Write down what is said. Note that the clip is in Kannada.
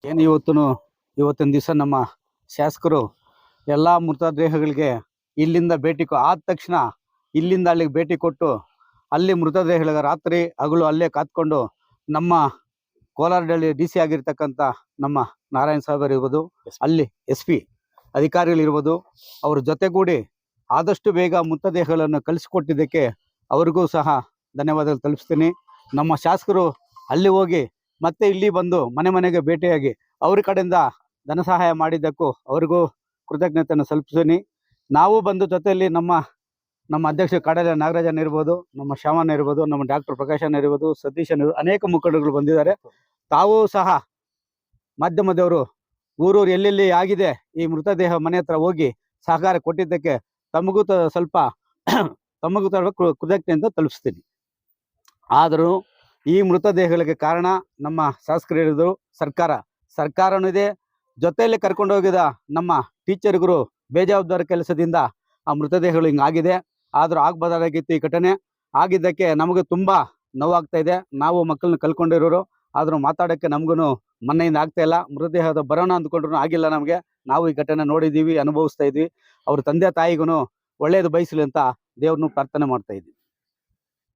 ಏನು ಇವತ್ತಿನ ದಿವಸ ನಮ್ಮ ಶಾಸಕರು ಎಲ್ಲ ಮೃತದೇಹಗಳಿಗೆ ಇಲ್ಲಿಂದ ಭೇಟಿ ಆದ ತಕ್ಷಣ ಇಲ್ಲಿಂದ ಅಲ್ಲಿಗೆ ಭೇಟಿ ಕೊಟ್ಟು ಅಲ್ಲಿ ಮೃತದೇಹಗಳಿಗೆ ರಾತ್ರಿ ಹಗಲು ಅಲ್ಲೇ ಕಾತ್ಕೊಂಡು ನಮ್ಮ ಕೋಲಾರದಲ್ಲಿ ಡಿ ಸಿ ಆಗಿರ್ತಕ್ಕಂಥ ನಮ್ಮ ನಾರಾಯಣ ಸಾಹೇಬರು ಇರ್ಬೋದು, ಅಲ್ಲಿ SP ಅಧಿಕಾರಿಗಳಿರ್ಬೋದು, ಅವ್ರ ಜೊತೆಗೂಡಿ ಆದಷ್ಟು ಬೇಗ ಮೃತದೇಹಗಳನ್ನು ಕಳಿಸಿಕೊಟ್ಟಿದ್ದಕ್ಕೆ ಅವ್ರಿಗೂ ಸಹ ಧನ್ಯವಾದಗಳು ತಲುಪಿಸ್ತೀನಿ. ನಮ್ಮ ಶಾಸಕರು ಅಲ್ಲಿ ಹೋಗಿ ಮತ್ತೆ ಇಲ್ಲಿ ಬಂದು ಮನೆ ಮನೆಗೆ ಭೇಟಿಯಾಗಿ ಅವ್ರ ಕಡೆಯಿಂದ ಧನ ಸಹಾಯ ಮಾಡಿದ್ದಕ್ಕೂ ಅವ್ರಿಗೂ ಕೃತಜ್ಞತೆಯನ್ನು ಸಲ್ಲಿಸ್ತೀನಿ. ನಾವು ಬಂದು ಜೊತೆಯಲ್ಲಿ ನಮ್ಮ ಅಧ್ಯಕ್ಷ ಕಾಡಲೆ ನಾಗರಾಜನ್ ಇರ್ಬೋದು, ನಮ್ಮ ಶ್ಯಾಮಣ್ಣ ಇರ್ಬೋದು, ನಮ್ಮ ಡಾಕ್ಟರ್ ಪ್ರಕಾಶನ್ ಇರ್ಬೋದು, ಸತೀಶನ್ ಅನೇಕ ಮುಖಂಡರುಗಳು ಬಂದಿದ್ದಾರೆ. ತಾವೂ ಸಹ ಮಾಧ್ಯಮದವರು ಊರೂರು ಎಲ್ಲೆಲ್ಲಿ ಆಗಿದೆ ಈ ಮೃತದೇಹ ಮನೆ ಹತ್ರ ಹೋಗಿ ಸಹಕಾರ ಕೊಟ್ಟಿದ್ದಕ್ಕೆ ತಮಗೂ ಸ್ವಲ್ಪ ಕೃತಜ್ಞತೆ ಅಂತ ತಲುಪಿಸ್ತೀನಿ. ಆದರೂ ಈ ಮೃತದೇಹಗಳಿಗೆ ಕಾರಣ ನಮ್ಮ ಶಾಸಕರು ಹೇಳಿದ್ರು, ಸರ್ಕಾರನೂ ಇದೆ, ಜೊತೆಯಲ್ಲಿ ಕರ್ಕೊಂಡು ಹೋಗಿದ ನಮ್ಮ ಟೀಚರ್ಗಳು ಬೇಜವಾಬ್ದಾರಿ ಕೆಲಸದಿಂದ ಆ ಮೃತದೇಹಗಳು ಹಿಂಗಾಗಿದೆ. ಆದರೂ ಆಗಬಾರ್ದಾಗಿತ್ತು ಈ ಘಟನೆ. ಆಗಿದ್ದಕ್ಕೆ ನಮಗೆ ತುಂಬ ನೋವಾಗ್ತಾ ಇದೆ. ನಾವು ಮಕ್ಕಳನ್ನ ಕಲ್ಕೊಂಡಿರೋರು, ಆದರೂ ಮಾತಾಡೋಕ್ಕೆ ನಮಗೂ ಮನೆಯಿಂದ ಆಗ್ತಾ ಇಲ್ಲ. ಮೃತದೇಹದ ಬರೋಣ ಅಂದ್ಕೊಂಡ್ರು ಆಗಿಲ್ಲ ನಮಗೆ. ನಾವು ಈ ಘಟನೆ ನೋಡಿದ್ದೀವಿ, ಅನುಭವಿಸ್ತಾ ಇದ್ವಿ. ಅವ್ರ ತಂದೆ ತಾಯಿಗೂ ಒಳ್ಳೇದು ಬಯಸಲಿ ಅಂತ ದೇವ್ರನ್ನೂ ಪ್ರಾರ್ಥನೆ ಮಾಡ್ತಾ ಇದ್ವಿ.